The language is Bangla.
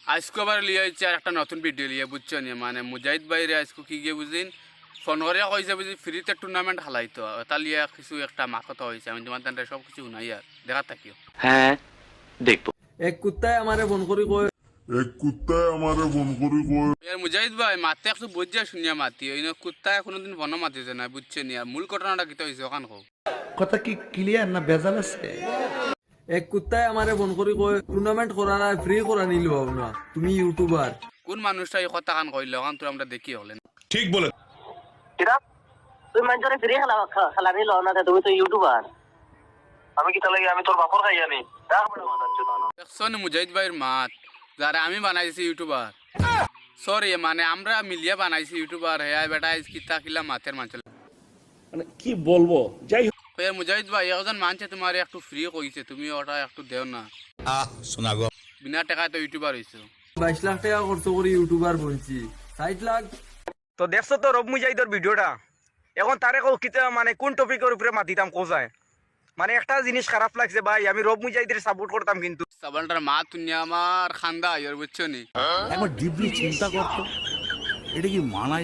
আজকে আবার লিয়ে হচ্ছে আর একটা নতুন ভিডিও লিয়ে বুঝছো নি মানে মুজাহিদ ভাইরে আজকে কি গিয়ে বুঝিন ফোন করে কইছে বুঝি ফ্রিতে টুর্নামেন্ট খেলাইতো তা লিয়ে কিছু একটা মাকত হয়েছে আমি তোমার দান্ডে সব কিছু শুনাই আর দেখা থাকিও। হ্যাঁ দেখবো। এক কুত্তায় আমারে ফোন করি কয় এক কুত্তায় আমারে ফোন করি কয় আর মুজাহিদ ভাই মাতে একটু বুঝিয়া শুনিয়া মাতি ওই কুত্তায় কোনোদিন বন মাতিছে না বুঝছে নি আর মূল ঘটনাটা কিতা হয়েছে ওখান কও। কথা কি ক্লিয়ার না ভেজাল আছে? এক কুত্তায় আমারে ফোন করি কয় টুর্নামেন্ট করা না ফ্রি করা নিল না তুমি ইউটিউবার। কোন মানুষটা এই কথা কান কইলে ওখান তো আমরা দেখি হলেন কিরা তুই মানুষের ফ্রি খেলা নিল না তুমি তো ইউটিউবার। আমি কি তাহলে আমি তোর বাপর খাই জানি দেখছো নি মুজাহিদ ভাইয়ের মাত যারা আমি বানাইছি ইউটিউবার সরি মানে আমরা মিলিয়া বানাইছি ইউটিউবার হ্যাঁ বেটা কিতা কিলা মাতের মানুষ মানে কি বলবো যাই হোক মুজাহিদ ভাই একজন মানছে তোমার একটু ফ্রি কইছে তুমি ওটা একটু দেও না বিনা টাকায় তো ইউটিউবার হইছো 22 লাখ টাকা খরচ করি ইউটিউবার বলছি 60 লাখ। তো দেখছো তো রব মুজাহিদর ভিডিওটা এখন তারে কিতা মানে কোন টপিকের উপরে মাতিতাম কোথায় মানে একটা জিনিস খারাপ লাগছে ভাই আমি রব মুজাহিদের সাপোর্ট করতাম কিন্তু সাবানটার মা তুমি আমার খান্দা আইয়ার বুঝছো নি একবার ডিপলি চিন্তা করতো এটা কি মানা